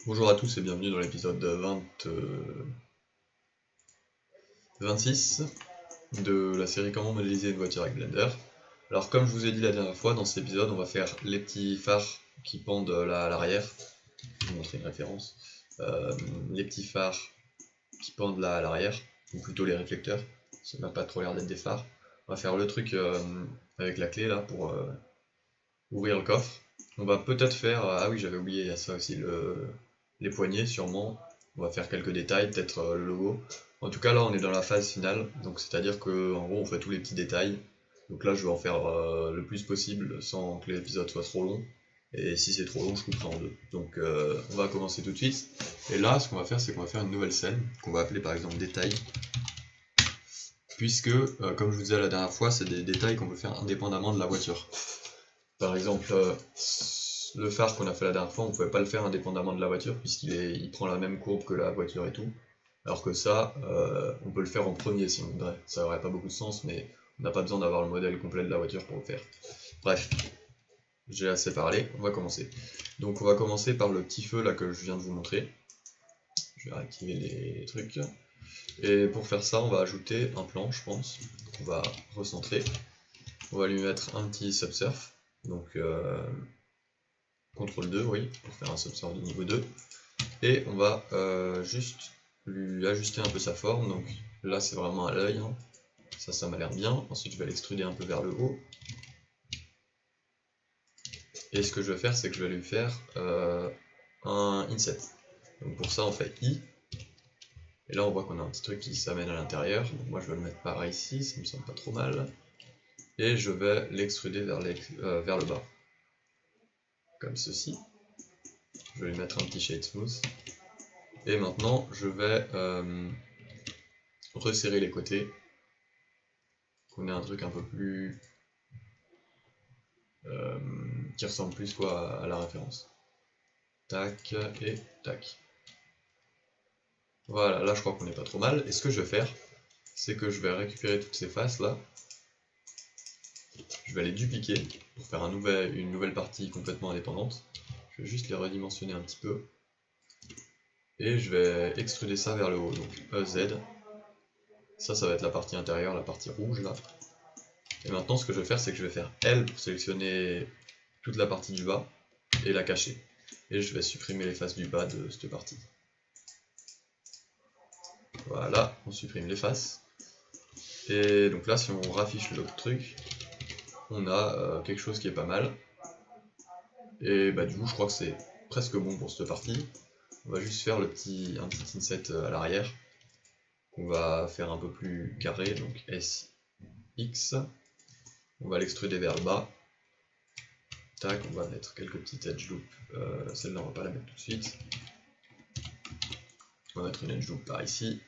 Bonjour à tous et bienvenue dans l'épisode 26 de la série Comment modéliser une voiture avec Blender. Alors comme je vous ai dit la dernière fois, dans cet épisode on va faire les petits phares qui pendent à l'arrière. Je vais vous montrer une référence. Les petits phares qui pendent là à l'arrière, ou plutôt les réflecteurs, ça n'a pas trop l'air d'être des phares. On va faire le truc avec la clé là pour ouvrir le coffre. On va peut-être faire, ah oui j'avais oublié, il y a ça aussi, les poignées sûrement. On va faire quelques détails, peut-être le logo. En tout cas là on est dans la phase finale, donc c'est à dire que en gros on fait tous les petits détails. Donc là je vais en faire le plus possible sans que l'épisode soit trop long. Et si c'est trop long je couperai en deux. Donc on va commencer tout de suite. Et là ce qu'on va faire c'est qu'on va faire une nouvelle scène, qu'on va appeler par exemple détail. Puisque comme je vous disais la dernière fois, c'est des détails qu'on peut faire indépendamment de la voiture. Par exemple, le phare qu'on a fait la dernière fois, on ne pouvait pas le faire indépendamment de la voiture puisqu'il prend la même courbe que la voiture et tout. Alors que ça, on peut le faire en premier si on voudrait. Ça n'aurait pas beaucoup de sens, mais on n'a pas besoin d'avoir le modèle complet de la voiture pour le faire. Bref, j'ai assez parlé, on va commencer. Donc on va commencer par le petit feu là que je viens de vous montrer. Je vais réactiver les trucs. Et pour faire ça, on va ajouter un plan, je pense. On va recentrer. On va lui mettre un petit subsurf. Donc CTRL 2, oui, pour faire un subsurf de niveau 2. Et on va juste lui ajuster un peu sa forme. Donc là, c'est vraiment à l'œil. Hein. Ça m'a l'air bien. Ensuite, je vais l'extruder un peu vers le haut. Et ce que je vais faire, c'est que je vais lui faire un inset. Donc pour ça, on fait I. Et là, on voit qu'on a un petit truc qui s'amène à l'intérieur. Donc moi, je vais le mettre par ici, ça me semble pas trop mal. Et je vais l'extruder vers le bas. Comme ceci. Je vais lui mettre un petit shade smooth. Et maintenant, je vais resserrer les côtés. Qu'on ait un truc un peu plus... qui ressemble plus quoi à la référence. Tac, et tac. Voilà, là je crois qu'on n'est pas trop mal. Et ce que je vais faire, c'est que je vais récupérer toutes ces faces là. Je vais les dupliquer pour faire une nouvelle partie complètement indépendante. Je vais juste les redimensionner un petit peu. Et je vais extruder ça vers le haut, donc EZ. Ça va être la partie intérieure, la partie rouge là. Et maintenant ce que je vais faire, c'est que je vais faire L pour sélectionner toute la partie du bas et la cacher. Et je vais supprimer les faces du bas de cette partie. Voilà, on supprime les faces. Et donc là, si on raffiche l'autre truc, on a quelque chose qui est pas mal. Et bah du coup, je crois que c'est presque bon pour cette partie. On va juste faire un petit inset à l'arrière, qu'on va faire un peu plus carré, donc SX. On va l'extruder vers le bas. Tac, on va mettre quelques petites edge loops. Celle-là, on va pas la mettre tout de suite. On va mettre une edge loop par ici.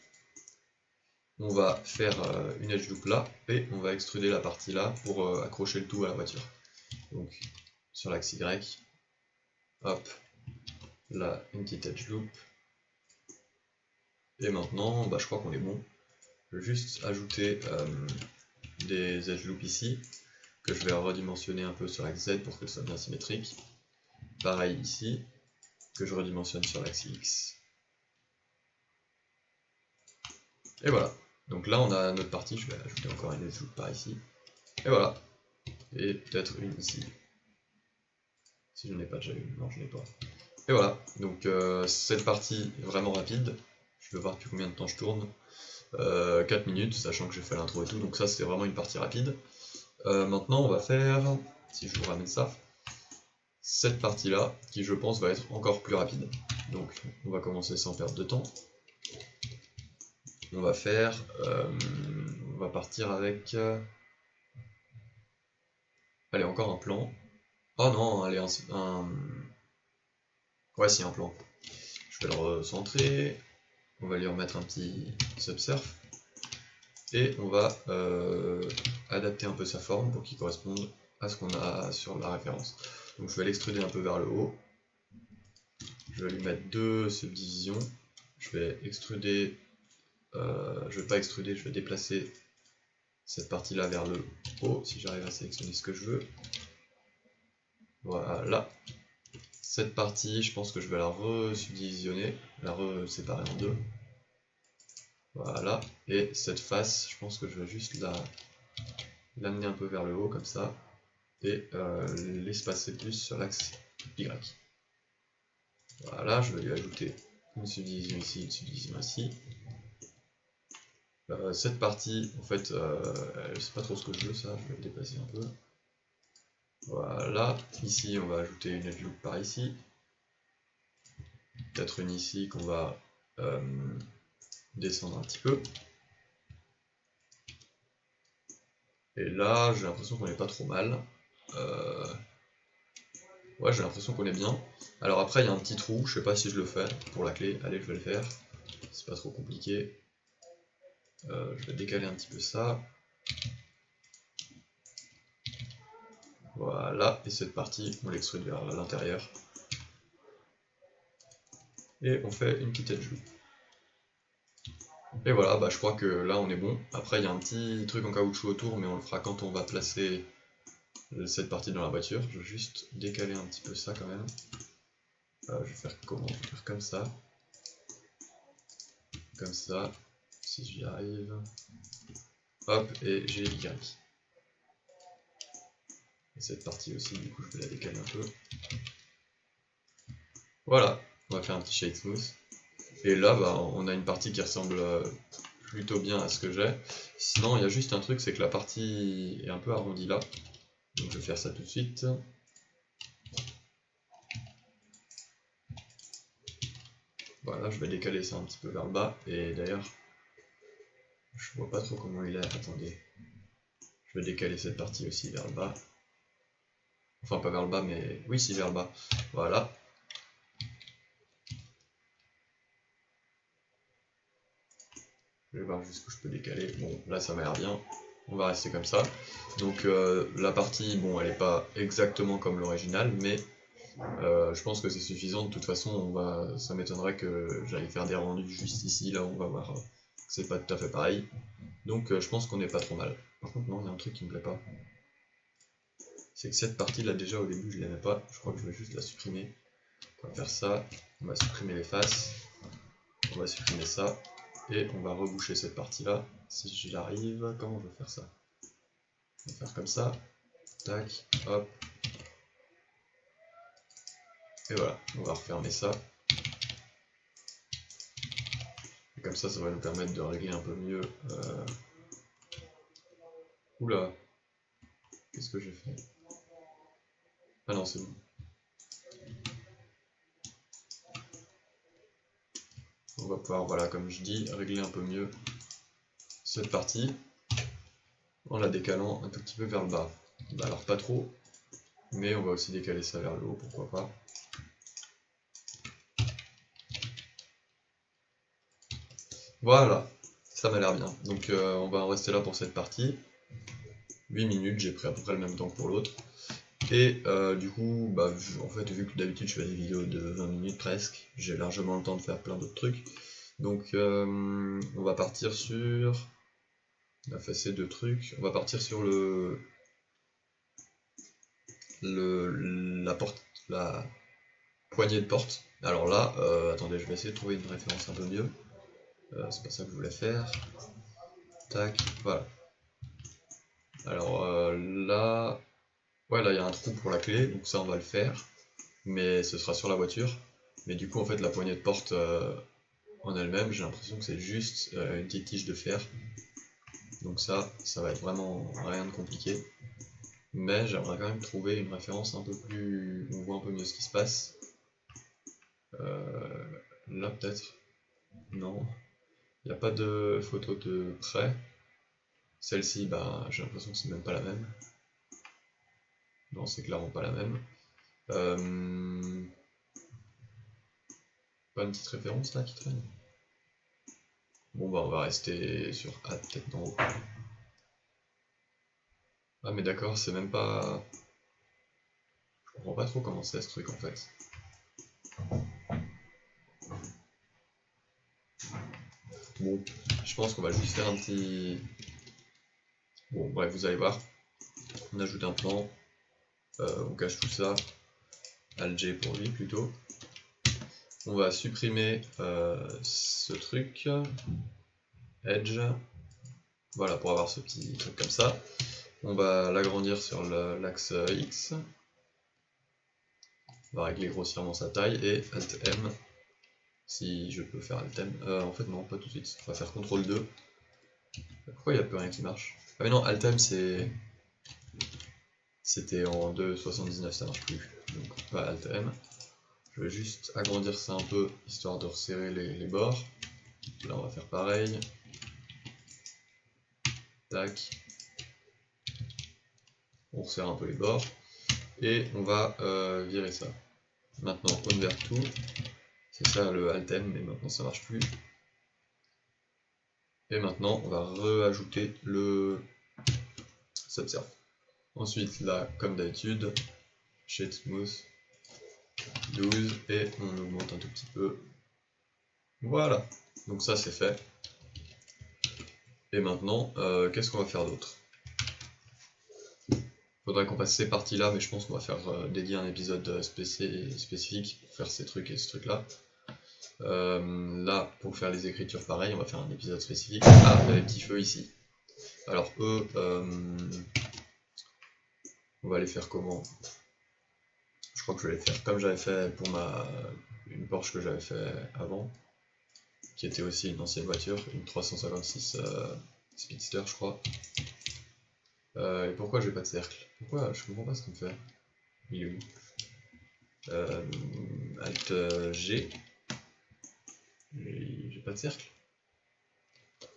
On va faire une edge loop là, et on va extruder la partie là pour accrocher le tout à la voiture. Donc sur l'axe Y, hop, là une petite edge loop. Et maintenant, bah, je crois qu'on est bon. Je vais juste ajouter des edge loops ici, que je vais redimensionner un peu sur l'axe Z pour que ce soit bien symétrique. Pareil ici, que je redimensionne sur l'axe X. Et voilà. Donc là on a notre partie, je vais ajouter encore une edge loop par ici. Et voilà. Et peut-être une ici. Si je n'en ai pas déjà une, non je n'ai pas. Et voilà, donc cette partie est vraiment rapide. Je vais voir depuis combien de temps je tourne. 4 minutes, sachant que j'ai fait l'intro et tout, donc ça c'est vraiment une partie rapide. Maintenant on va faire, si je vous ramène ça, cette partie là, qui je pense va être encore plus rapide. Donc on va commencer sans perdre de temps. On va faire, on va partir avec, allez encore un plan. Oh non, allez ouais si un plan. Je vais le recentrer. On va lui remettre un petit subsurf. Et on va adapter un peu sa forme pour qu'il corresponde à ce qu'on a sur la référence. Donc je vais l'extruder un peu vers le haut. Je vais lui mettre deux subdivisions. Je vais extruder, je vais pas extruder, je vais déplacer cette partie là vers le haut si j'arrive à sélectionner ce que je veux. Voilà. cette partie, je pense que je vais la re-subdivisionner, la re-séparer en deux. Voilà, et cette face, je pense que je vais juste l'amener un peu vers le haut comme ça, et l'espacer plus sur l'axe Y. Voilà, je vais lui ajouter une subdivision ici, une subdivision ici. Cette partie, en fait, je sais pas trop ce que je veux, ça, je vais le déplacer un peu. Voilà, ici on va ajouter une edge loop par ici. Peut-être une ici qu'on va descendre un petit peu. Et là, j'ai l'impression qu'on n'est pas trop mal. Ouais, j'ai l'impression qu'on est bien. Alors après, il y a un petit trou, je sais pas si je le fais pour la clé. Allez, je vais le faire. C'est pas trop compliqué. Je vais décaler un petit peu ça. Voilà, et cette partie, on l'extrude vers l'intérieur. Et on fait une petite edge loop. Et voilà, bah, je crois que là on est bon. Après, il y a un petit truc en caoutchouc autour, mais on le fera quand on va placer cette partie dans la voiture. Je vais juste décaler un petit peu ça quand même. Je vais faire comment? Je vais faire comme ça. Comme ça. Si j'y arrive. Hop, et j'ai Y. Et cette partie aussi, du coup, je vais la décaler un peu. Voilà, on va faire un petit shade smooth. Et là, bah, on a une partie qui ressemble plutôt bien à ce que j'ai. Sinon, il y a juste un truc, c'est que la partie est un peu arrondie là. Donc je vais faire ça tout de suite. Voilà, je vais décaler ça un petit peu vers le bas. Et d'ailleurs, je vois pas trop comment il est. Attendez. Je vais décaler cette partie aussi vers le bas. Enfin, pas vers le bas, mais oui, si, vers le bas. Voilà. Je vais voir jusqu'où je peux décaler. Bon, là, ça m'a l'air bien. On va rester comme ça. Donc, la partie, bon, elle n'est pas exactement comme l'original, mais je pense que c'est suffisant. De toute façon, ça m'étonnerait que j'aille faire des rendus juste ici. Là, on va voir que c'est pas tout à fait pareil. Donc, je pense qu'on n'est pas trop mal. Par contre, non, il y a un truc qui me plaît pas. C'est que cette partie là, déjà au début, je l'aimais pas. Je crois que je vais juste la supprimer. On va faire ça. On va supprimer les faces. On va supprimer ça. Et on va reboucher cette partie là. Si j'y arrive, comment je vais faire ça? On va faire comme ça. Tac, hop. Et voilà, on va refermer ça. Et comme ça, ça va nous permettre de régler un peu mieux. Oula, qu'est-ce que j'ai fait? Ah non, c'est bon. On va pouvoir, voilà, comme je dis, régler un peu mieux cette partie en la décalant un tout petit peu vers le bas. Bah, alors pas trop, mais on va aussi décaler ça vers le haut, pourquoi pas. Voilà, ça m'a l'air bien. Donc on va en rester là pour cette partie. 8 minutes, j'ai pris à peu près le même temps que pour l'autre. Et du coup, bah, en fait, vu que d'habitude je fais des vidéos de 20 minutes presque, j'ai largement le temps de faire plein d'autres trucs. Donc on va partir sur... On a fait ces deux trucs. On va partir sur la poignée de porte. Alors là, attendez, je vais essayer de trouver une référence un peu mieux. C'est pas ça que je voulais faire. Tac, voilà. Alors là, ouais, là il y a un trou pour la clé, donc ça on va le faire, mais ce sera sur la voiture. Mais du coup, en fait, la poignée de porte en elle-même, j'ai l'impression que c'est juste une petite tige de fer. Donc ça va être vraiment rien de compliqué. Mais j'aimerais quand même trouver une référence un peu plus... où on voit un peu mieux ce qui se passe. Là peut-être. Non. Il n'y a pas de photo de près. Celle-ci, bah, j'ai l'impression que c'est même pas la même. Non, c'est clairement pas la même. Pas une petite référence là qui traîne? Bon bah on va rester sur A, peut-être d'en haut. Ah mais d'accord, c'est même pas... Je comprends pas trop comment c'est ce truc en fait. Bon, je pense qu'on va juste faire un petit... Bon bref, vous allez voir. On ajoute un plan, on cache tout ça. Alt-G pour lui plutôt. On va supprimer ce truc, Edge, voilà, pour avoir ce petit truc comme ça. On va l'agrandir sur l'axe X. On va régler grossièrement sa taille et Alt-M, si je peux faire Alt-M. En fait non, pas tout de suite, on va faire CTRL 2. Pourquoi il n'y a plus rien qui marche? Ah mais non, Alt-M c'était en 2.79, ça marche plus. Donc pas Alt-M. Je vais juste agrandir ça un peu, histoire de resserrer les bords. Là on va faire pareil. Tac. On resserre un peu les bords. Et on va virer ça. Maintenant on vers tout. C'est ça le Alt-M, mais maintenant ça marche plus. Et maintenant on va rajouter le Subsurf. Ensuite là, comme d'habitude, Shade Smooth 12 et on augmente un tout petit peu. Voilà, donc ça c'est fait. Et maintenant, qu'est-ce qu'on va faire d'autre? Faudrait qu'on passe ces parties-là, mais je pense qu'on va faire dédier un épisode spécifique pour faire ces trucs et ce truc-là. Là, pour faire les écritures, pareil, on va faire un épisode spécifique. Ah, il y a les petits feux ici. Alors eux, on va les faire comment? Je crois que je vais les faire comme j'avais fait pour une Porsche que j'avais fait avant, qui était aussi une ancienne voiture, une 356 Speedster, je crois. Et pourquoi j'ai pas de cercle? Pourquoi? Je comprends pas ce qu'il me fait. Il est où? Alt G. J'ai pas de cercle.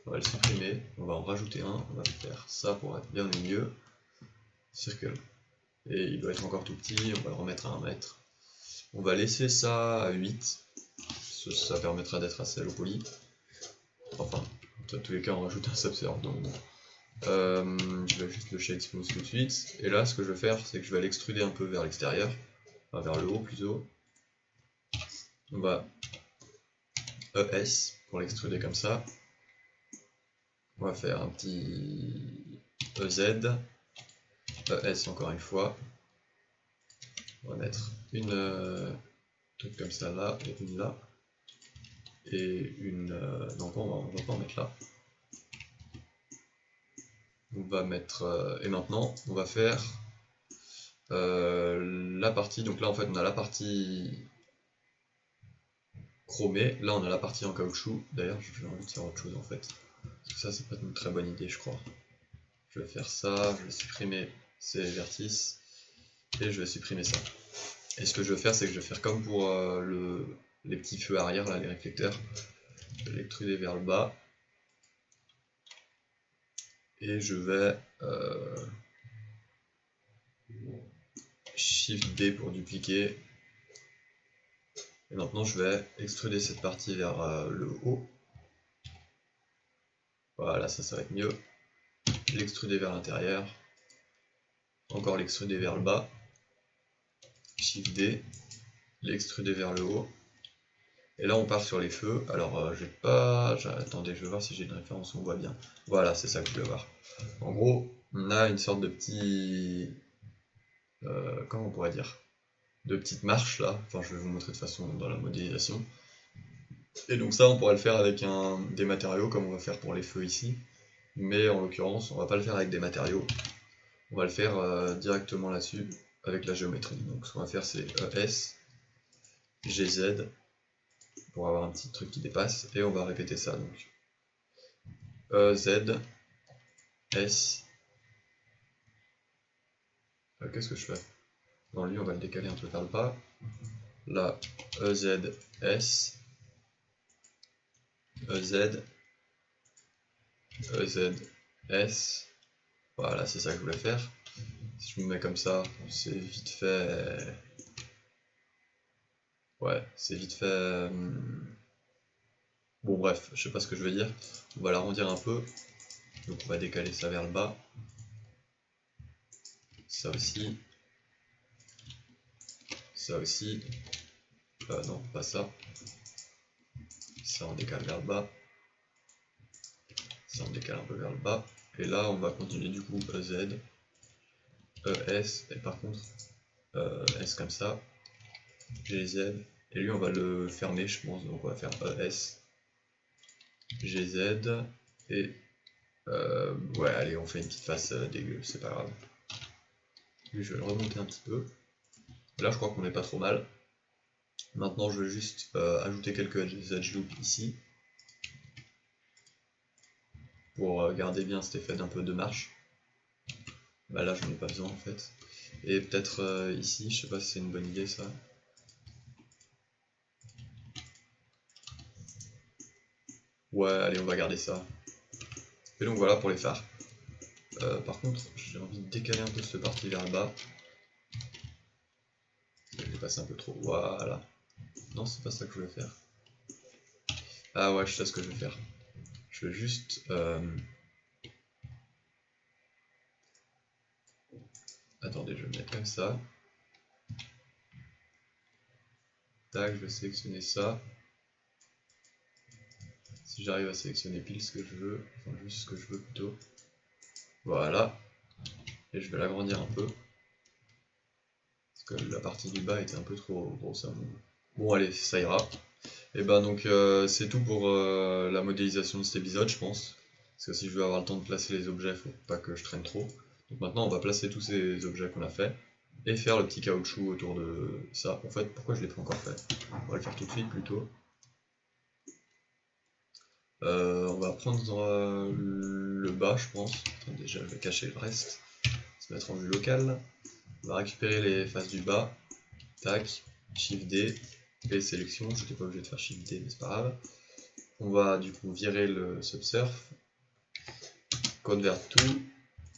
On va le supprimer, on va en rajouter un, on va faire ça pour être bien au milieu. Circle. Et il doit être encore tout petit, on va le remettre à 1 mètre. On va laisser ça à 8. Ça permettra d'être assez low poly. Enfin, dans tous les cas, on rajoute un subsurf, donc bon. Je vais juste le shade smooth tout de suite. Et là, ce que je vais faire, c'est que je vais l'extruder un peu vers l'extérieur. Enfin, vers le haut plutôt. On va ES pour l'extruder comme ça. On va faire un petit EZ. ES encore une fois. On va mettre une truc comme ça là et une là. Et une. Non, on va pas en mettre là. On va mettre. Et maintenant, on va faire la partie. Donc là, en fait, on a la partie chromée. Là, on a la partie en caoutchouc. D'ailleurs, j'ai envie de faire autre chose en fait. Parce que ça, c'est pas une très bonne idée, je crois. Je vais faire ça. Je vais supprimer ces vertices. Et je vais supprimer ça. Et ce que je vais faire, c'est que je vais faire comme pour les petits feux arrière, là, les réflecteurs. Je vais l'extruder vers le bas. Et je vais Shift D pour dupliquer. Et maintenant je vais extruder cette partie vers le haut. Voilà, ça va être mieux. L'extruder vers l'intérieur. Encore l'extruder vers le bas. Shift D. L'extruder vers le haut. Et là on part sur les feux. Alors j'ai pas... Attendez, je vais voir si j'ai une référence où on voit bien. Voilà, c'est ça que je voulais voir. En gros, on a une sorte de petit... comment on pourrait dire? De petites marches là. Enfin, je vais vous montrer de toute façon dans la modélisation. Et donc ça, on pourrait le faire avec des matériaux comme on va faire pour les feux ici. Mais en l'occurrence, on va pas le faire avec des matériaux. On va le faire directement là-dessus avec la géométrie. Donc ce qu'on va faire, c'est ES, GZ, pour avoir un petit truc qui dépasse. Et on va répéter ça. Donc EZ, S. Qu'est-ce que je fais? Non, lui, on va le décaler un peu vers le bas. Là, EZ, S. EZ, EZ, S. Voilà, c'est ça que je voulais faire. Si je me mets comme ça, c'est vite fait. Ouais, c'est vite fait. Bon, bref, je sais pas ce que je veux dire. On va l'arrondir un peu. Donc, on va décaler ça vers le bas. Ça aussi. Ça aussi. Non, pas ça. Ça, on décale vers le bas. Ça, on décale un peu vers le bas. Et là, on va continuer du coup EZ, ES, et par contre, S comme ça. GZ, et lui on va le fermer je pense, donc on va faire ES, GZ, et ouais allez on fait une petite face dégueu, c'est pas grave. Lui je vais le remonter un petit peu, là je crois qu'on est pas trop mal. Maintenant je vais juste ajouter quelques edge loops ici, pour garder bien cet effet d'un peu de marche. Bah là j'en ai pas besoin en fait. Et peut-être ici, je sais pas si c'est une bonne idée ça. Ouais, allez, on va garder ça. Et donc voilà pour les phares. Par contre, j'ai envie de décaler un peu cette partie vers le bas. Je l'ai passé un peu trop. Voilà. Non, c'est pas ça que je voulais faire. Ah ouais, je sais ce que je vais faire. Je vais juste... Attendez, je vais le mettre comme ça. Tac, je vais sélectionner ça. Si j'arrive à sélectionner pile ce que je veux, enfin juste ce que je veux plutôt. Voilà. Et je vais l'agrandir un peu. Parce que la partie du bas était un peu trop grosse à mon goût. Bon allez, ça ira. Et ben donc c'est tout pour la modélisation de cet épisode je pense. Parce que si je veux avoir le temps de placer les objets, faut pas que je traîne trop. Donc maintenant on va placer tous ces objets qu'on a fait. Et faire le petit caoutchouc autour de ça. En fait, pourquoi je l'ai pas encore fait? On va le faire tout de suite plutôt. On va prendre le bas je pense. Attends, déjà je vais cacher le reste. Se mettre en vue locale. On va récupérer les faces du bas. Tac, Shift D. Et sélection, je n'étais pas obligé de faire Shift D mais c'est pas grave. On va du coup virer le subsurf, convert to,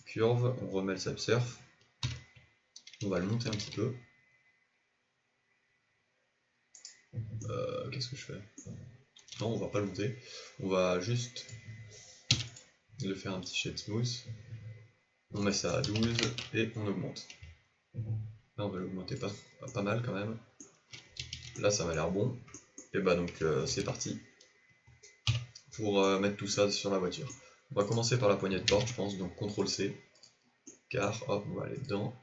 curve, on remet le subsurf, on va le monter un petit peu. Qu'est-ce que je fais? Non, on va pas le monter, on va juste le faire un petit shape smooth. On met ça à 12 et on augmente. Là on va l'augmenter pas mal quand même. Là ça m'a l'air bon. Et bah donc c'est parti pour mettre tout ça sur la voiture. On va commencer par la poignée de porte je pense, donc CTRL C. Car hop on va aller dedans.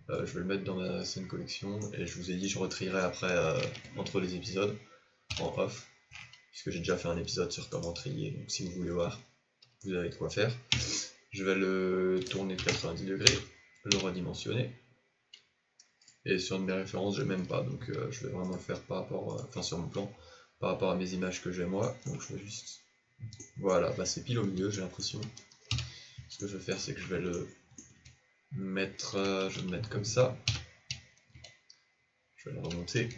Je vais le mettre dans ma scène collection et je vous ai dit je retrierai après entre les épisodes en off puisque j'ai déjà fait un épisode sur comment trier, donc si vous voulez voir vous avez de quoi faire. Je vais le tourner de 90 degrés, le redimensionner et sur mes références j'ai même pas, donc je vais vraiment le faire par rapport, enfin sur mon plan par rapport à mes images que j'ai moi, donc je vais juste, voilà, bah c'est pile au milieu j'ai l'impression. Ce que je vais faire c'est que je vais le mettre, je vais le mettre comme ça, je vais le remonter.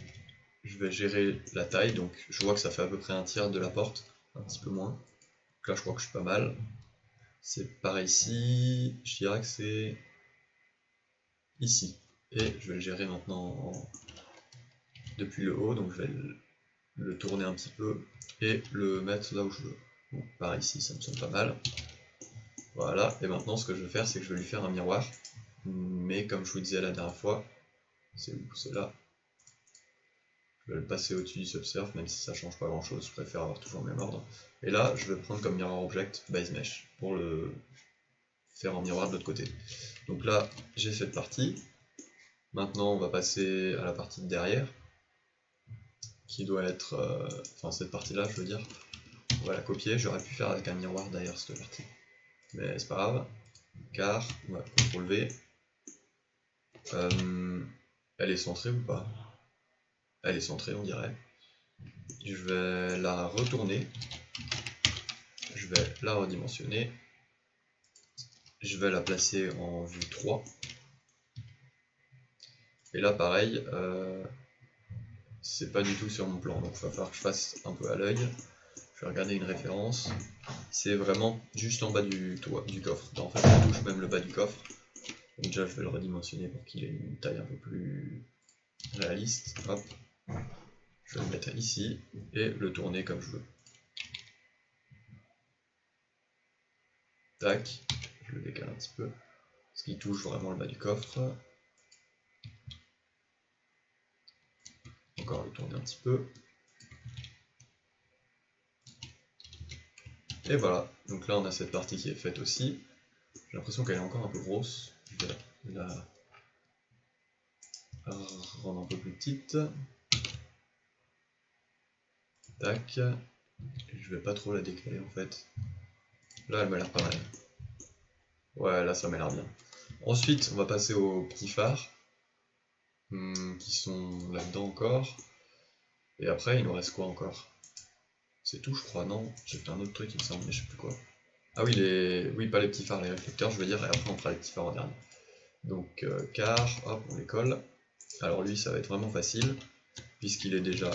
Je vais gérer la taille, donc je vois que ça fait à peu près un tiers de la porte, un petit peu moins. Donc là je crois que je suis pas mal. C'est par ici, je dirais que c'est ici. Et je vais le gérer maintenant depuis le haut, donc je vais le tourner un petit peu et le mettre là où je veux. Bon, par ici ça me semble pas mal. Voilà, et maintenant ce que je vais faire c'est que je vais lui faire un miroir. Mais comme je vous disais la dernière fois, c'est où? C'est là. Je vais le passer au-dessus du subsurf, même si ça change pas grand chose, je préfère avoir toujours le même ordre. Et là, je vais prendre comme mirror object base mesh pour le faire en miroir de l'autre côté. Donc là, j'ai cette partie. Maintenant, on va passer à la partie de derrière, qui doit être, enfin cette partie-là, je veux dire. On va la copier. J'aurais pu faire avec un miroir derrière cette partie, mais c'est pas grave. Car, on va CTRL V. Elle est centrée ou pas? Elle est centrée, on dirait. Je vais la retourner. Je vais la redimensionner. Je vais la placer en vue 3. Et là, pareil, c'est pas du tout sur mon plan, donc il va falloir que je fasse un peu à l'œil. Je vais regarder une référence. C'est vraiment juste en bas du coffre. En fait, je touche même le bas du coffre. Donc déjà, je vais le redimensionner pour qu'il ait une taille un peu plus réaliste. Hop. Je vais le mettre ici et le tourner comme je veux. Tac. Je le décale un petit peu. Parce qu'il touche vraiment le bas du coffre. Encore le tourner un petit peu. Et voilà, donc là on a cette partie qui est faite aussi. J'ai l'impression qu'elle est encore un peu grosse. Je vais la rendre un peu plus petite. Tac. Je vais pas trop la décaler en fait. Là elle m'a l'air pas mal. Ouais, là ça m'a l'air bien. Ensuite on va passer aux petits phares. Qui sont là-dedans encore. Et après il nous reste quoi encore? C'est tout je crois, non? J'ai fait un autre truc il me semble, mais je sais plus quoi. Ah oui, oui pas les petits phares, les réflecteurs je veux dire, et après on fera les petits phares en dernier. Donc car, hop on les colle. Alors lui ça va être vraiment facile, puisqu'il est déjà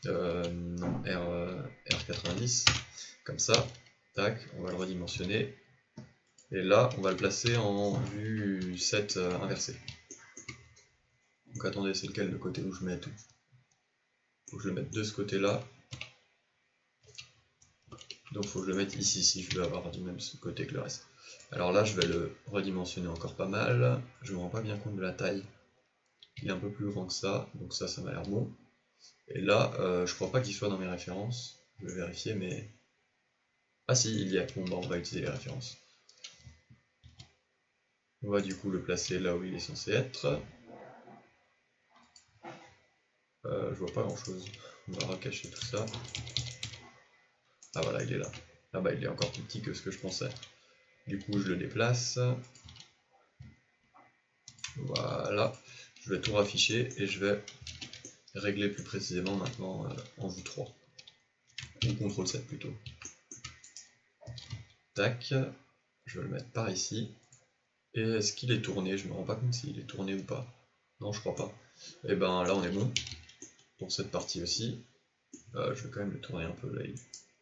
R90, comme ça, tac, on va le redimensionner, et là on va le placer en vue 7 inversée. Donc attendez, c'est lequel le côté où je mets tout? Faut que je le mette de ce côté là, donc faut que je le mette ici si je veux avoir du même côté que le reste. Alors là je vais le redimensionner encore pas mal, je me rends pas bien compte de la taille, il est un peu plus grand que ça, donc ça m'a l'air bon. Et là, je crois pas qu'il soit dans mes références, je vais vérifier, mais... Ah si, il y a, bon bah on va utiliser les références. On va du coup le placer là où il est censé être. Je vois pas grand chose, on va recacher tout ça. Ah voilà, il est là. Ah bah il est encore plus petit que ce que je pensais. Du coup je le déplace. Voilà, je vais tout rafficher et je vais régler plus précisément maintenant en vue 3. Ou CTRL 7 plutôt. Tac, je vais le mettre par ici. Et est-ce qu'il est tourné? Je me rends pas compte s'il est tourné ou pas. Non, je crois pas. Et ben là on est bon. Pour cette partie aussi. Je vais quand même le tourner un peu là.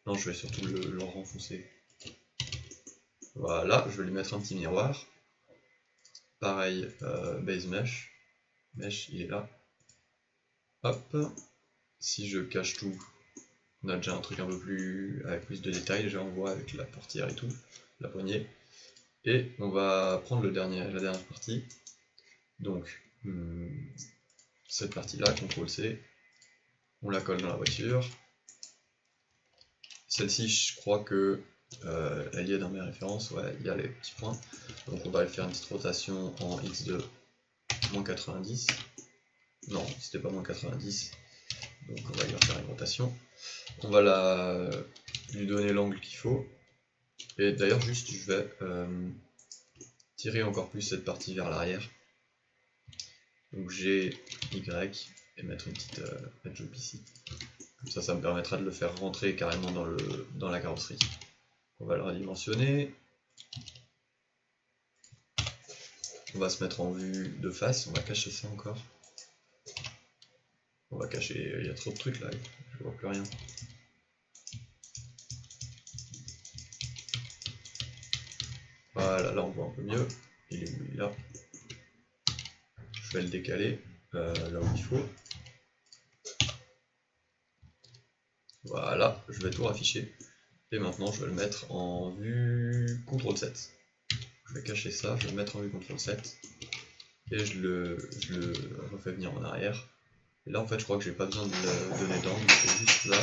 Non, je vais surtout le renfoncer. Voilà, je vais lui mettre un petit miroir. Pareil, base mesh. Mesh, il est là. Hop. Si je cache tout, on a déjà un truc un peu plus avec plus de détails. Déjà on voit avec la portière et tout, la poignée. Et on va prendre la dernière partie. Donc, cette partie-là, CTRL C, on la colle dans la voiture. Celle-ci, je crois que elle y est dans mes références, ouais, il y a les petits points. Donc on va faire une petite rotation en X de moins 90. Non, c'était pas moins 90. Donc on va lui faire une rotation. On va lui donner l'angle qu'il faut. Et d'ailleurs, juste, je vais tirer encore plus cette partie vers l'arrière. Donc G, Y, et mettre une petite edge ici. Comme ça me permettra de le faire rentrer carrément dans la carrosserie. On va le redimensionner. On va se mettre en vue de face, on va cacher ça encore. On va cacher, il y a trop de trucs là, je vois plus rien. Voilà, là on voit un peu mieux. Il est où? Il est là. Je vais le décaler là où il faut. Voilà, je vais tout rafficher. Et maintenant je vais le mettre en vue CTRL 7. Je vais cacher ça, je vais le mettre en vue CTRL 7. Et je le refais venir en arrière. Et là en fait je crois que j'ai pas besoin de le donner d'angle, c'est juste là.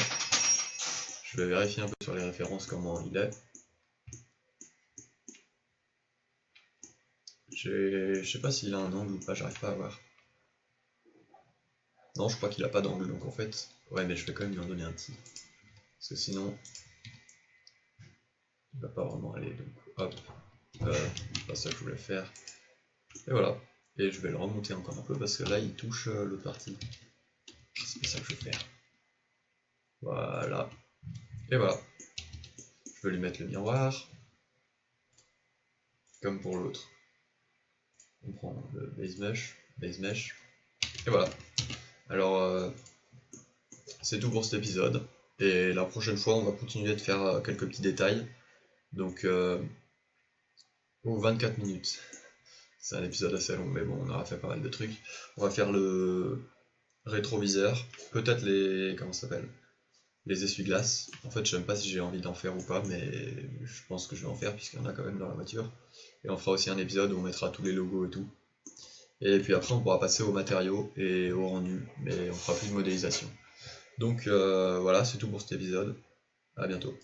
Je vais vérifier un peu sur les références comment il est. Je sais pas s'il a un angle ou pas, j'arrive pas à voir. Non, je crois qu'il a pas d'angle, donc en fait... Ouais, mais je vais quand même lui en donner un petit. Parce que sinon... il va pas vraiment aller, donc hop. C'est pas ça que je voulais faire. Et voilà. Et je vais le remonter encore un peu, parce que là, il touche l'autre partie. C'est pas ça que je vais faire. Voilà. Et voilà. Je vais lui mettre le miroir. Comme pour l'autre. On prend le base mesh. Et voilà. Alors, c'est tout pour cet épisode. Et la prochaine fois, on va continuer de faire quelques petits détails. Donc, 24 minutes. C'est un épisode assez long, mais bon, on aura fait pas mal de trucs. On va faire le rétroviseur. Peut-être les... comment ça s'appelle? Les essuie-glaces. En fait, je sais même pas si j'ai envie d'en faire ou pas, mais je pense que je vais en faire puisqu'il y en a quand même dans la voiture. Et on fera aussi un épisode où on mettra tous les logos et tout. Et puis après, on pourra passer aux matériaux et au rendu, mais on fera plus de modélisation. Donc voilà, c'est tout pour cet épisode. À bientôt.